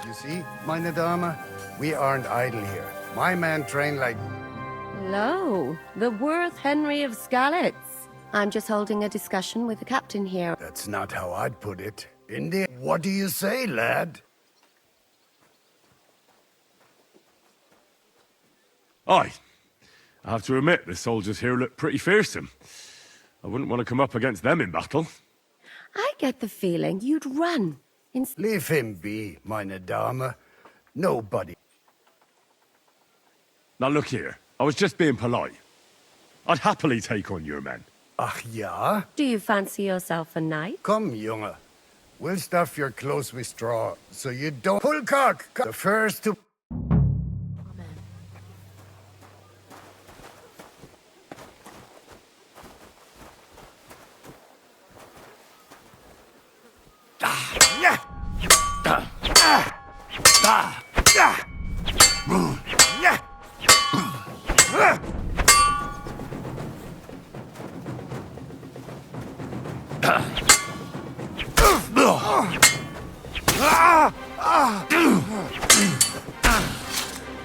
You see, meine Dame, we aren't idle here. My man trained like... Hello, the worth Henry of Skalitz. I'm just holding a discussion with the captain here. That's not how I'd put it. India, what do you say, lad? Aye. I have to admit, the soldiers here look pretty fearsome. I wouldn't want to come up against them in battle. I get the feeling you'd run. Leave him be, meine Dame. Nobody. Now look here, I was just being polite. I'd happily take on your men. Ach ja? Do you fancy yourself a knight? Come, Junge. We'll stuff your clothes with straw, so you don't... Pull cock! The first to...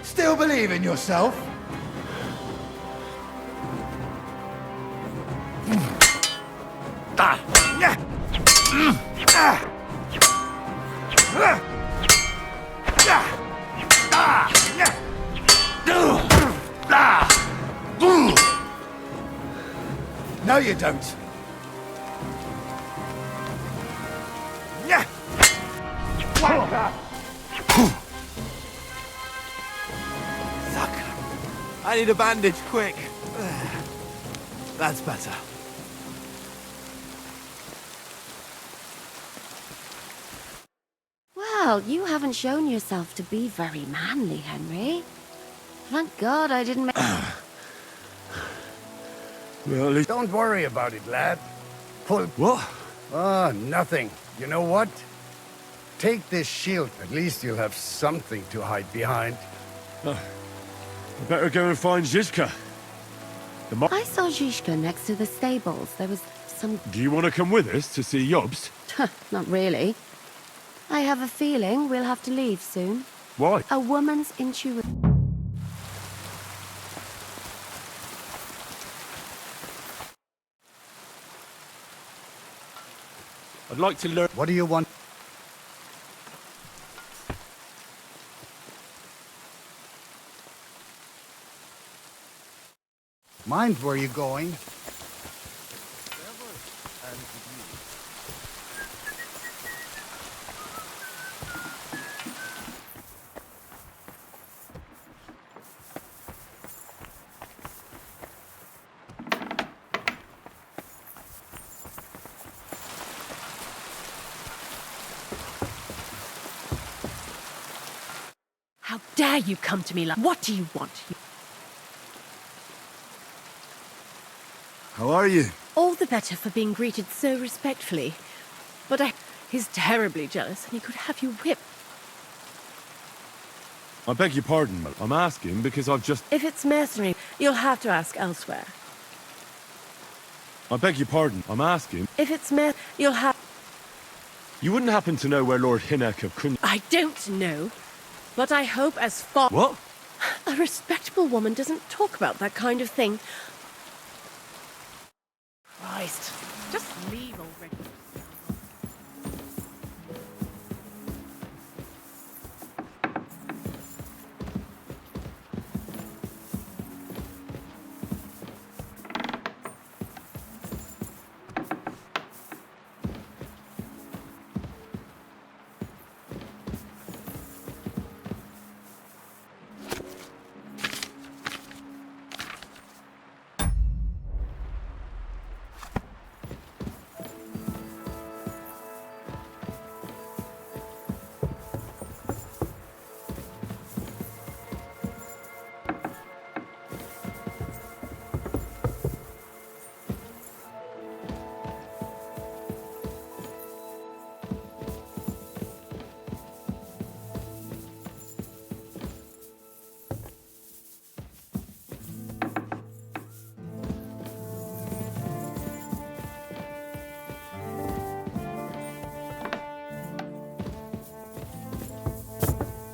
Still believe in yourself? No, you don't. Sucker. I need a bandage, quick. That's better. Well, you haven't shown yourself to be very manly, Henry. Thank God I didn't make... Well, at least... Don't worry about it, lad. Pull... What? Ah, nothing. You know what? Take this shield. At least you'll have something to hide behind. I better go and find Zizka. I saw Zizka next to the stables. There was some... Do you want to come with us to see Yobst? Not really. I have a feeling we'll have to leave soon. Why? A woman's intuition. I'd like to learn... What do you want? Mind where you're going. How dare you come to me like... What do you want? How are you? All the better for being greeted so respectfully. But he's terribly jealous and he could have you whipped. I beg your pardon, Mel. I'm asking because I've just... If it's mercenary, you'll have to ask elsewhere. I beg your pardon. I'm asking... If it's you'll have... You wouldn't happen to know where Lord Hinnock of Kun... I don't know. But I hope as far... What? A respectable woman doesn't talk about that kind of thing. Christ. Just leave already.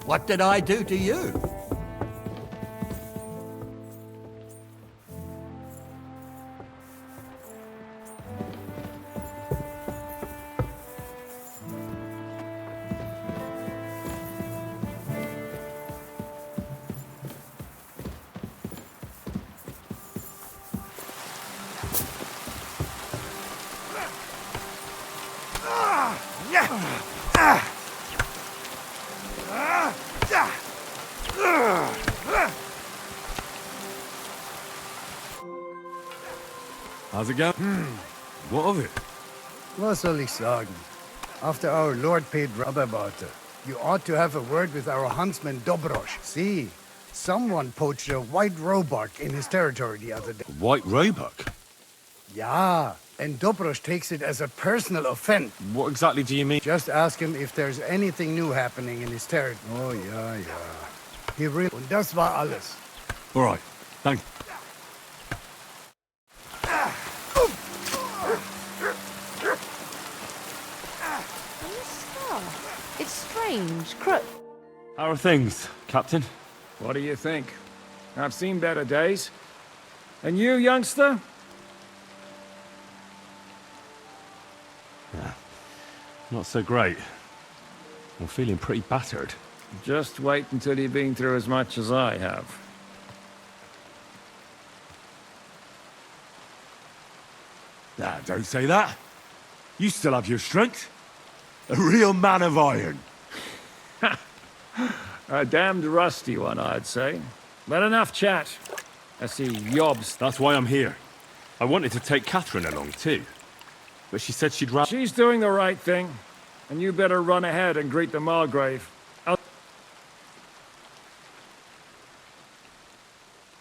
What did I do to you? How's it going? What of it? Was soll ich sagen? After our lord paid Rababata, you ought to have a word with our huntsman Doguş. See, someone poached a white roebuck in his territory the other day. White roebuck? Yeah, and Doguş takes it as a personal offense. What exactly do you mean? Just ask him if there's anything new happening in his territory. Oh, yeah, yeah. He really... Und das war alles. All right, thank you. It's strange. How are things, Captain? What do you think? I've seen better days. And you, youngster? Not so great. I'm feeling pretty battered. Just wait until you've been through as much as I have. Nah, don't say that. You still have your strength. A real man of iron. A damned rusty one, I'd say. But enough chat. I see Yob's. That's why I'm here. I wanted to take Catherine along too. But she said she'd rather... She's doing the right thing. And you better run ahead and greet the Margrave.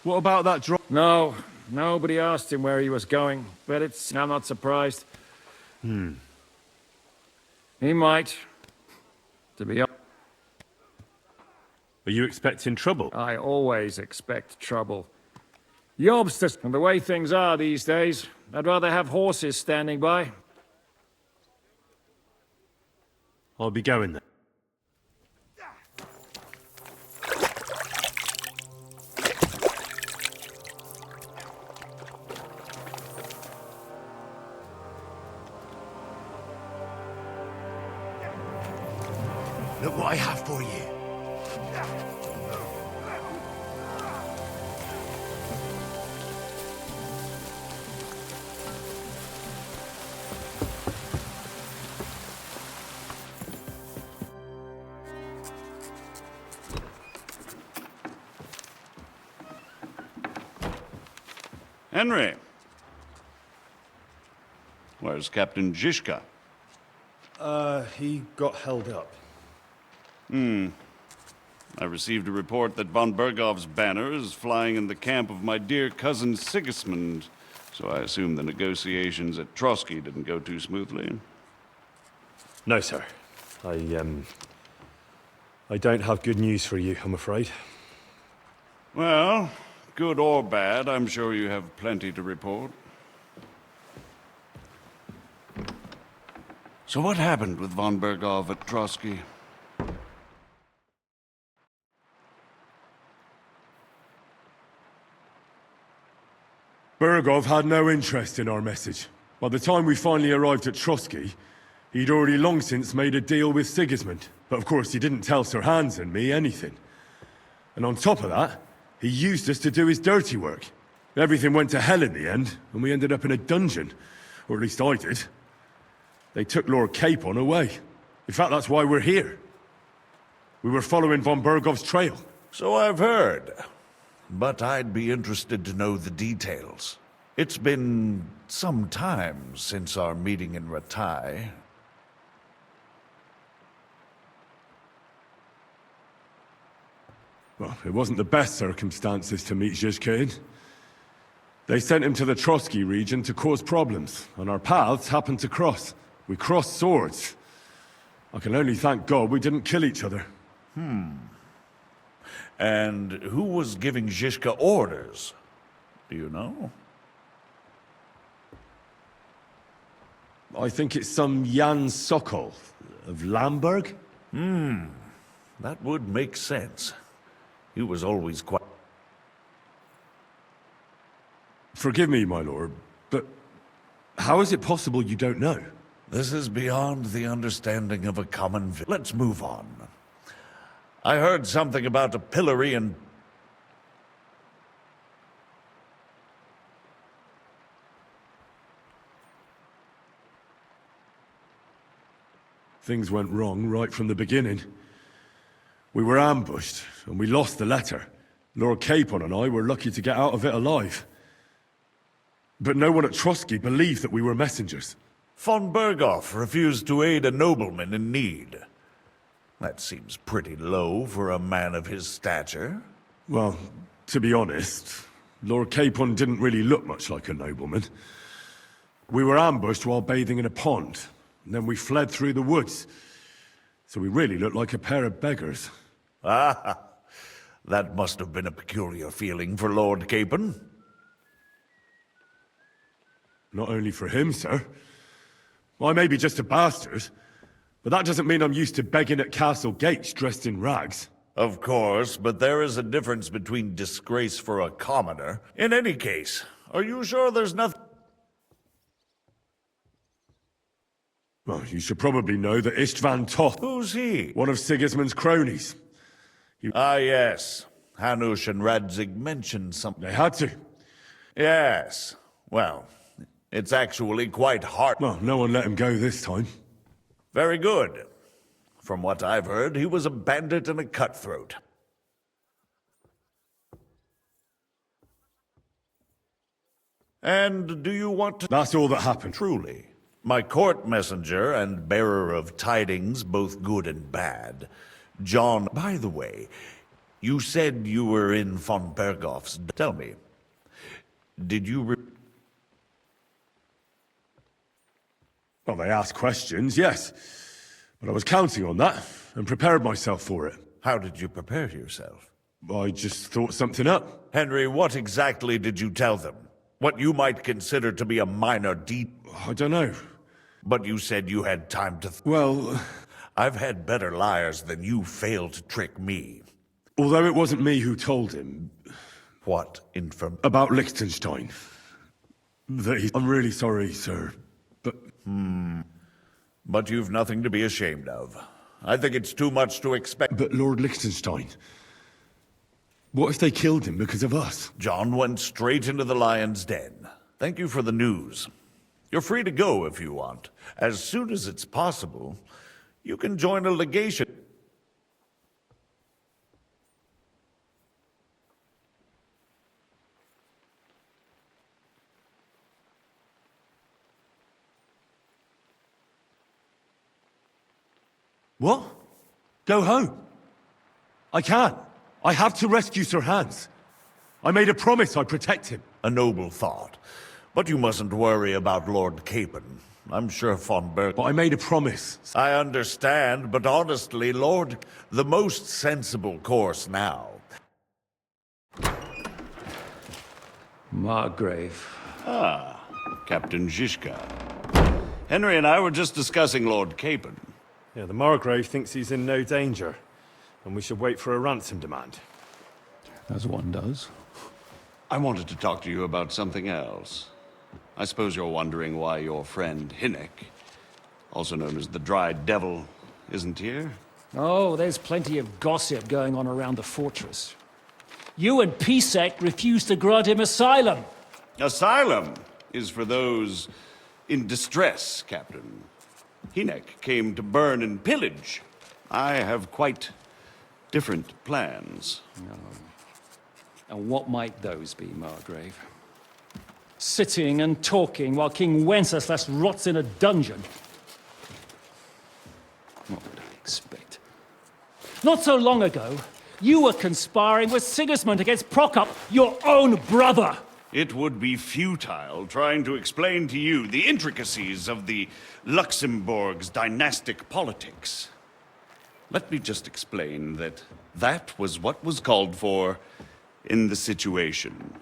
What about that drop? No, nobody asked him where he was going. But I'm not surprised. He might. To be honest. Are you expecting trouble? I always expect trouble. Yob's and the way things are these days, I'd rather have horses standing by. I'll be going then. Look what I have for you. Henry. Where's Captain Zizka? He got held up. I received a report that von Bergov's banner is flying in the camp of my dear cousin Sigismund, so I assume the negotiations at Trotsky didn't go too smoothly. No, sir. I don't have good news for you, I'm afraid. Well, good or bad, I'm sure you have plenty to report. So what happened with von Bergov at Trotsky? Bergov had no interest in our message. By the time we finally arrived at Trotsky, he'd already long since made a deal with Sigismund. But of course he didn't tell Sir Hans and me anything. And on top of that, he used us to do his dirty work. Everything went to hell in the end, and we ended up in a dungeon. Or at least I did. They took Lord Capon away. In fact, that's why we're here. We were following von Bergov's trail. So I've heard. But I'd be interested to know the details. It's been some time since our meeting in Ratai. Well, it wasn't the best circumstances to meet Zizka in. They sent him to the Trotsky region to cause problems, and our paths happened to cross. We crossed swords. I can only thank God we didn't kill each other. And who was giving Zizka orders? Do you know? I think it's some Jan Sokol of Lamberg. That would make sense. He was always quite... Forgive me, my lord, but how is it possible you don't know? This is beyond the understanding of a common... Let's move on. I heard something about a pillory and... Things went wrong right from the beginning. We were ambushed, and we lost the letter. Lord Capon and I were lucky to get out of it alive. But no one at Trotsky believed that we were messengers. Von Berghoff refused to aid a nobleman in need. That seems pretty low for a man of his stature. Well, to be honest, Lord Capon didn't really look much like a nobleman. We were ambushed while bathing in a pond, and then we fled through the woods. So we really looked like a pair of beggars. Ah, that must have been a peculiar feeling for Lord Capon. Not only for him, sir. I may be just a bastard, but that doesn't mean I'm used to begging at castle gates dressed in rags. Of course, but there is a difference between disgrace for a commoner. In any case, are you sure there's nothing... Well, you should probably know that Istvan Toth... Who's he? One of Sigismund's cronies. Ah, yes. Hanush and Radzig mentioned something. They had to. Yes. Well, it's actually quite hard. Well, no one let him go this time. Very good. From what I've heard, he was a bandit and a cutthroat. And do you want to... That's all that happened. Truly. My court messenger and bearer of tidings, both good and bad, John... By the way, you said you were in von Berghoff's... Tell me, did you... Well, they asked questions, yes. But I was counting on that, and prepared myself for it. How did you prepare yourself? I just thought something up. Henry, what exactly did you tell them? What you might consider to be a minor I don't know. But you said you had time to... Well... I've had better liars than you failed to trick me. Although it wasn't me who told him... What inform... About Liechtenstein. I'm really sorry, sir, but... But you've nothing to be ashamed of. I think it's too much to expect... But Lord Liechtenstein... What if they killed him because of us? John went straight into the lion's den. Thank you for the news. You're free to go if you want. As soon as it's possible, you can join a legation. What? Go home? I can't. I have to rescue Sir Hans. I made a promise I'd protect him. A noble thought. But you mustn't worry about Lord Capon. I'm sure von Berg... But I made a promise. I understand, but honestly, Lord, the most sensible course now... Margrave. Ah, Captain Zizka. Henry and I were just discussing Lord Capon. Yeah, the Margrave thinks he's in no danger, and we should wait for a ransom demand. As one does. I wanted to talk to you about something else. I suppose you're wondering why your friend Hinek, also known as the Dried Devil, isn't here? Oh, there's plenty of gossip going on around the fortress. You and Pisek refused to grant him asylum. Asylum is for those in distress, Captain. Hinek came to burn and pillage. I have quite different plans. And what might those be, Margrave? Sitting and talking while King Wenceslas rots in a dungeon. What would I expect? Not so long ago, you were conspiring with Sigismund against Prokop, your own brother! It would be futile trying to explain to you the intricacies of the Luxembourg's dynastic politics. Let me just explain that that was what was called for in the situation.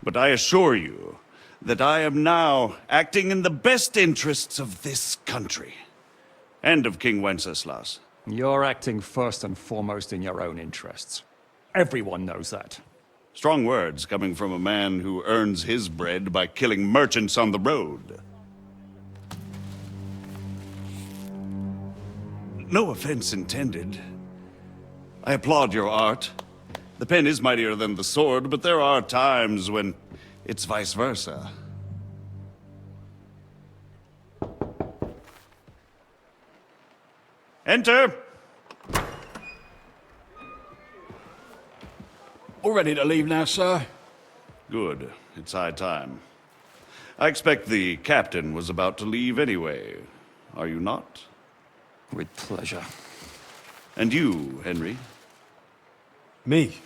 But I assure you that I am now acting in the best interests of this country and of King Wenceslas. You're acting first and foremost in your own interests. Everyone knows that. Strong words coming from a man who earns his bread by killing merchants on the road. No offense intended. I applaud your art. The pen is mightier than the sword, but there are times when it's vice versa. Enter! All ready to leave now, sir? Good. It's high time. I expect the captain was about to leave anyway. Are you not? With pleasure. And you, Henry? Me?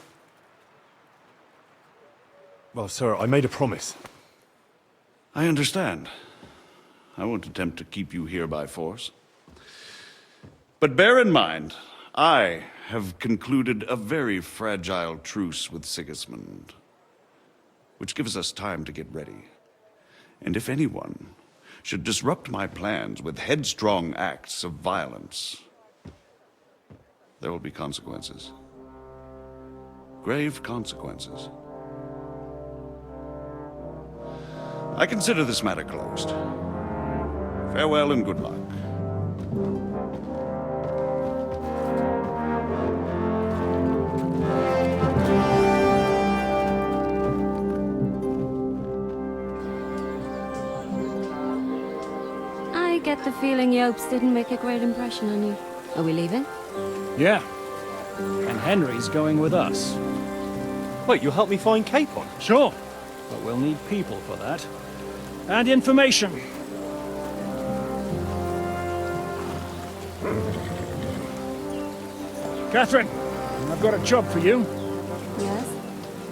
Well, sir, I made a promise. I understand. I won't attempt to keep you here by force. But bear in mind, I have concluded a very fragile truce with Sigismund, which gives us time to get ready. And if anyone should disrupt my plans with headstrong acts of violence, there will be consequences. Grave consequences. I consider this matter closed. Farewell and good luck. I get the feeling Yopes didn't make a great impression on you. Are we leaving? Yeah. And Henry's going with us. Wait, you'll help me find Capon? Sure. But we'll need people for that. And information. Catherine, I've got a job for you. Yes?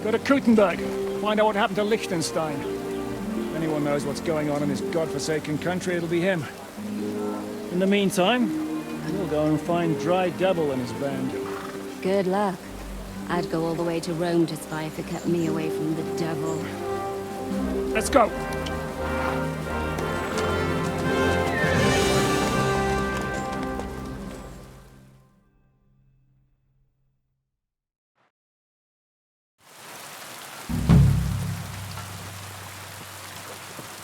Go to Kuttenberg. Find out what happened to Liechtenstein. If anyone knows what's going on in this godforsaken country, it'll be him. In the meantime, we'll go and find Dry Devil and his band. Good luck. I'd go all the way to Rome to spy if it kept me away from the devil. Let's go!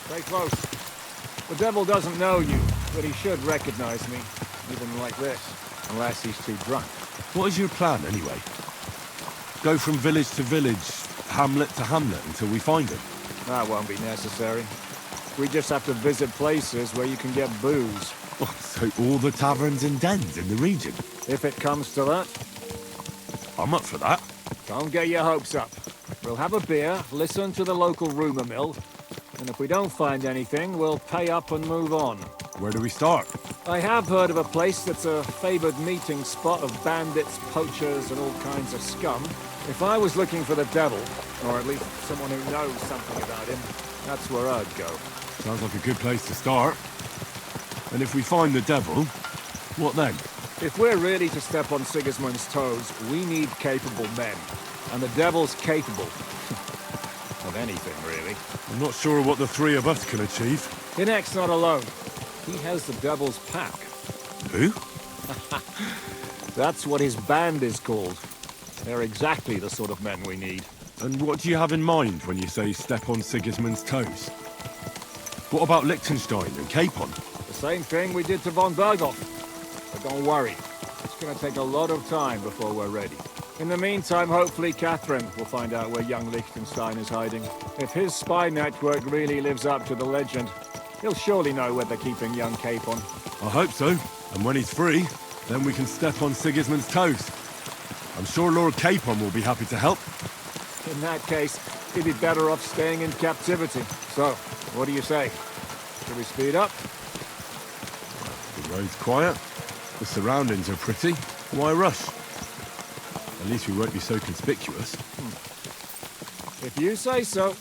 Stay close. The devil doesn't know you, but he should recognize me, even like this, unless he's too drunk. What is your plan, anyway? Go from village to village, hamlet to hamlet, until we find him? That won't be necessary. We just have to visit places where you can get booze. Oh, so all the taverns and dens in the region? If it comes to that. I'm up for that. Don't get your hopes up. We'll have a beer, listen to the local rumour mill, and if we don't find anything, we'll pay up and move on. Where do we start? I have heard of a place that's a favoured meeting spot of bandits, poachers, and all kinds of scum. If I was looking for the devil, or at least someone who knows something about him, that's where I'd go. Sounds like a good place to start. And if we find the devil, what then? If we're really to step on Sigismund's toes, we need capable men. And the devil's capable. Of anything, really. I'm not sure what the three of us can achieve. Inek's not alone. He has the devil's pack. Who? That's what his band is called. They're exactly the sort of men we need. And what do you have in mind when you say step on Sigismund's toes? What about Liechtenstein and Capon? The same thing we did to von Berghoff. But don't worry. It's going to take a lot of time before we're ready. In the meantime, hopefully Catherine will find out where young Liechtenstein is hiding. If his spy network really lives up to the legend, he'll surely know where they're keeping young Capon. I hope so. And when he's free, then we can step on Sigismund's toes. I'm sure Lord Capon will be happy to help. In that case, he'd be better off staying in captivity. So, what do you say? Should we speed up? The road's quiet. The surroundings are pretty. Why rush? At least we won't be so conspicuous. If you say so.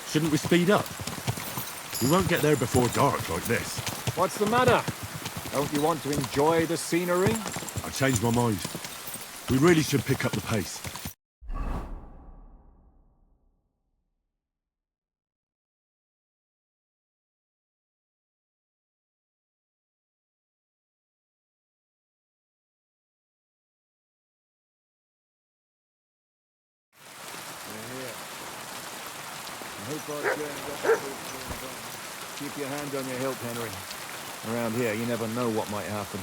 Shouldn't we speed up? We won't get there before dark like this. What's the matter? Don't you want to enjoy the scenery? I changed my mind. We really should pick up the pace. Keep your hand on your hilt, Henry. Around here, you never know what might happen.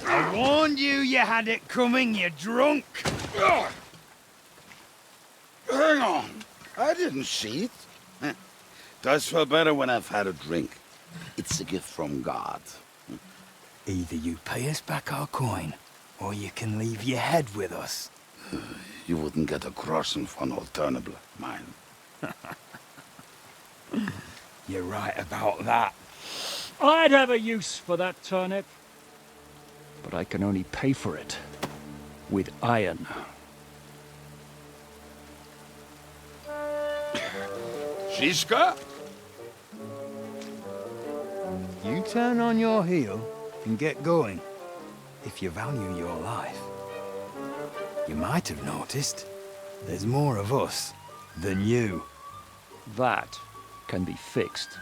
I warned you had it coming, you drunk. Hang on. I didn't see it. Does feel better when I've had a drink. It's a gift from God. Either you pay us back our coin, or you can leave your head with us. You wouldn't get a crossing for an alternative, mine. You're right about that. I'd have a use for that turnip. But I can only pay for it with iron. Shiska? You turn on your heel and get going, if you value your life. You might have noticed there's more of us than you. That can be fixed.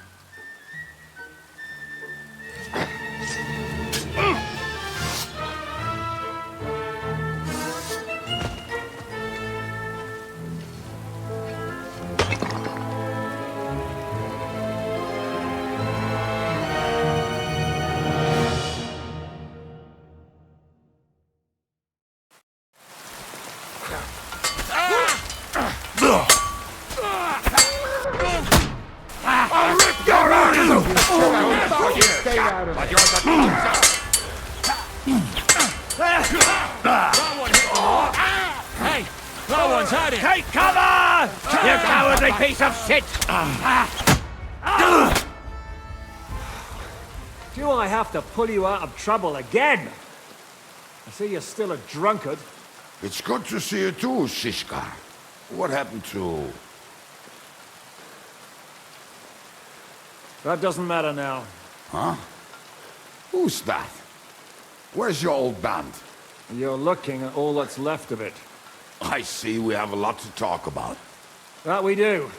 Hey! No one's had it! Take cover! You cowardly piece of shit! Do I have to pull you out of trouble again? I see you're still a drunkard. It's good to see you too, Shishka. What happened to... That doesn't matter now. Huh? Who's that? Where's your old band? You're looking at all that's left of it. I see we have a lot to talk about. That we do.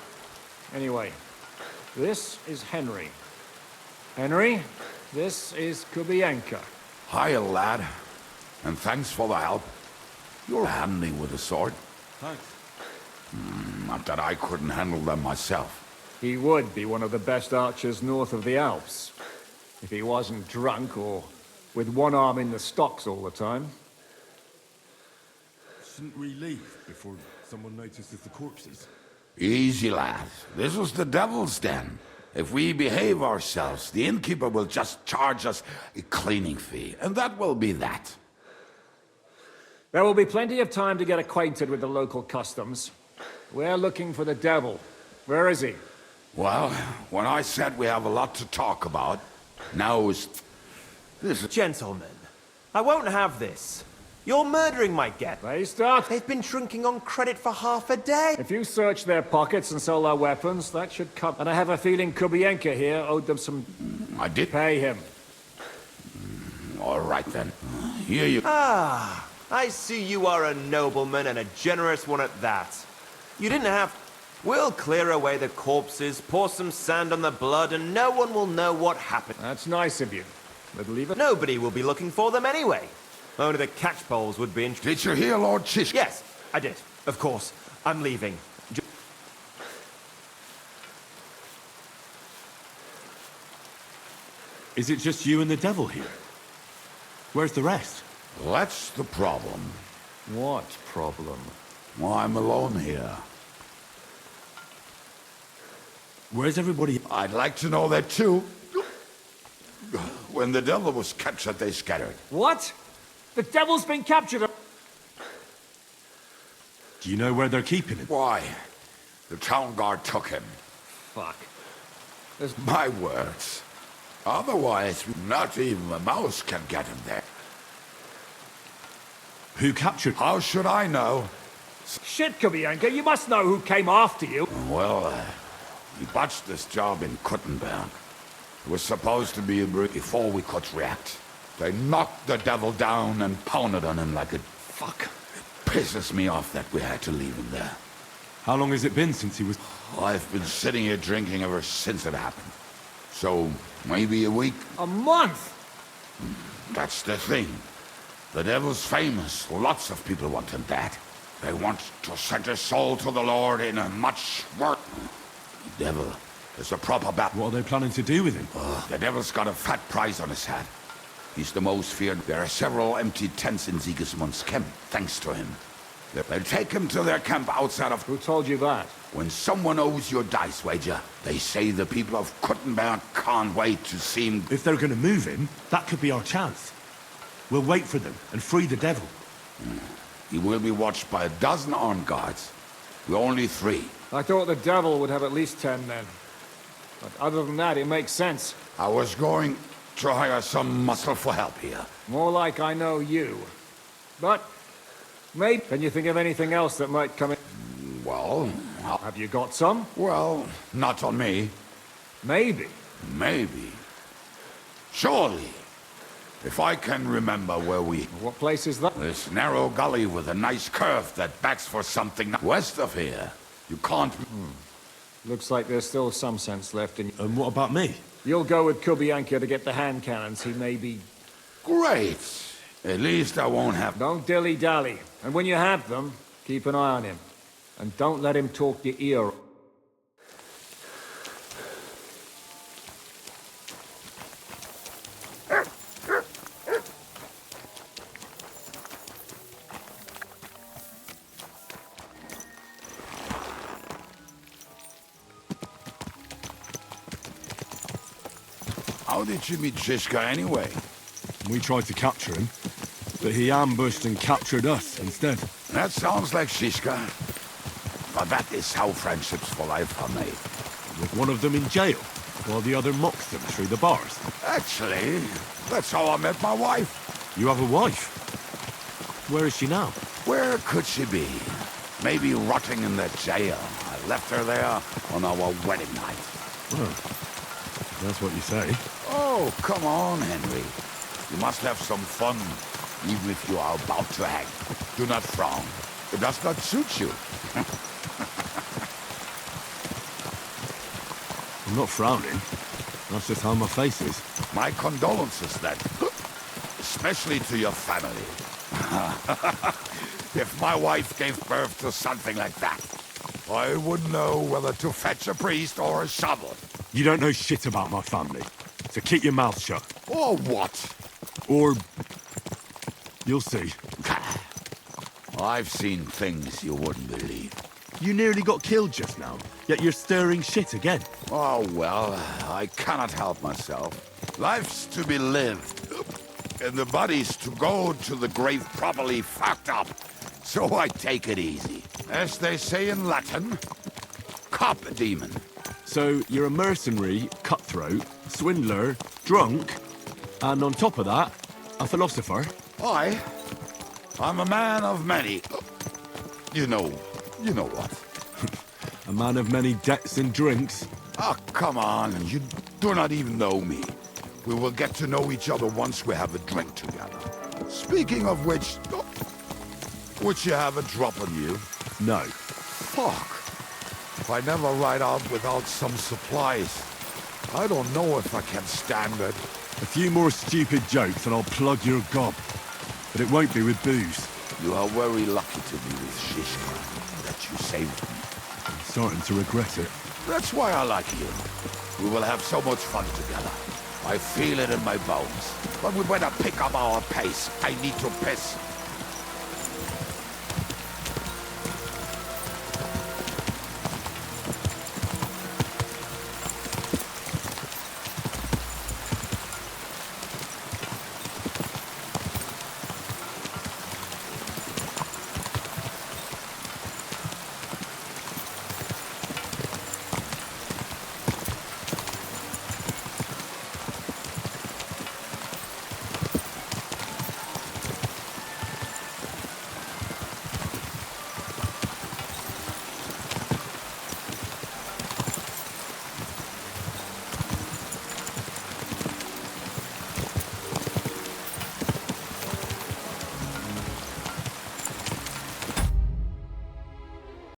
Anyway, this is Henry. Henry, this is Kubienka. Hiya, lad. And thanks for the help. You're handy with a sword. Thanks. Not that I couldn't handle them myself. He would be one of the best archers north of the Alps. If he wasn't drunk or with one arm in the stocks all the time. Shouldn't we leave before someone notices the corpses? Easy, lad. This was the devil's den. If we behave ourselves, the innkeeper will just charge us a cleaning fee, and that will be that. There will be plenty of time to get acquainted with the local customs. We're looking for the devil. Where is he? Well, when I said we have a lot to talk about, now is... This... Gentlemen, I won't have this. You're murdering my get. They start. They've been drinking on credit for half a day. If you search their pockets and sell their weapons, that should come. And I have a feeling Kubienka here owed them some... I did? Pay him. All right, then. Here you... Ah, I see you are a nobleman and a generous one at that. You didn't have... We'll clear away the corpses, pour some sand on the blood, and no one will know what happened. That's nice of you. But leave it... Nobody will be looking for them anyway. Only the catchpoles would be interested. Did you hear Lord Chish? Yes, I did. Of course. I'm leaving. Is it just you and the devil here? Where's the rest? That's the problem. What problem? Well, I'm alone here. Where's everybody? I'd like to know that too. When the devil was captured, they scattered. What? The devil's been captured! Do you know where they're keeping him? Why? The town guard took him. Fuck. My words. Otherwise, not even a mouse can get him there. Who captured? How should I know? Shit, Kubianka, you must know who came after you. Well, he botched this job in Kuttenberg. It was supposed to be before we could react. They knocked the devil down and pounded on him like a... Fuck. It pisses me off that we had to leave him there. How long has it been since he was... I've been sitting here drinking ever since it happened. So, maybe a week? A month? That's the thing. The devil's famous. Lots of people want him dead. They want to send his soul to the Lord in a much worse... The devil is a proper bat. What are they planning to do with him? The devil's got a fat prize on his head. He's the most feared. There are several empty tents in Sigismund's camp, thanks to him. They'll take him to their camp outside of... Who told you that? When someone owes your dice wager, they say the people of Kuttenberg can't wait to see him... If they're gonna move him, that could be our chance. We'll wait for them and free the devil. He will be watched by 12 armed guards. We're only 3. I thought the devil would have at least 10 men. But other than that, it makes sense. I was going to hire some muscle for help here. More like I know you. But, maybe... Can you think of anything else that might come in? Well... Have you got some? Well, not on me. Maybe. Maybe. Surely. If I can remember where we... What place is that? This narrow gully with a nice curve that backs for something west of here. You can't... Looks like there's still some sense left in... And what about me? You'll go with Kubianka to get the hand cannons. He may be... Great. At least I won't have... Don't dilly-dally. And when you have them, keep an eye on him. And don't let him talk your ear. How did you meet Shishka anyway? We tried to capture him, but he ambushed and captured us instead. That sounds like Shishka. But that is how friendships for life are made. With one of them in jail, while the other mocks them through the bars. Actually, that's how I met my wife. You have a wife? Where is she now? Where could she be? Maybe rotting in the jail. I left her there on our wedding night. Well, that's what you say. Oh, come on, Henry. You must have some fun, even if you are about to hang. Do not frown. It does not suit you. I'm not frowning. That's just how my face is. My condolences, then. Especially to your family. If my wife gave birth to something like that, I wouldn't know whether to fetch a priest or a shovel. You don't know shit about my family, so keep your mouth shut. Or what? Or... you'll see. I've seen things you wouldn't believe. You nearly got killed just now, yet you're stirring shit again. Oh, well, I cannot help myself. Life's to be lived, and the body's to go to the grave properly fucked up. So I take it easy. As they say in Latin, cop demon. So you're a mercenary, cutthroat, swindler, drunk, and on top of that, a philosopher? I'm a man of many... You know what. A man of many debts and drinks? Oh, come on, you do not even know me. We will get to know each other once we have a drink together. Speaking of which, would you have a drop on you? No. Fuck. If I never ride out without some supplies, I don't know if I can stand it. A few more stupid jokes and I'll plug your gob. but it won't be with booze. You are very lucky to be with Shishka, that you saved me. I'm starting to regret it. That's why I like you. We will have so much fun together. I feel it in my bones. But we better pick up our pace. I need to piss.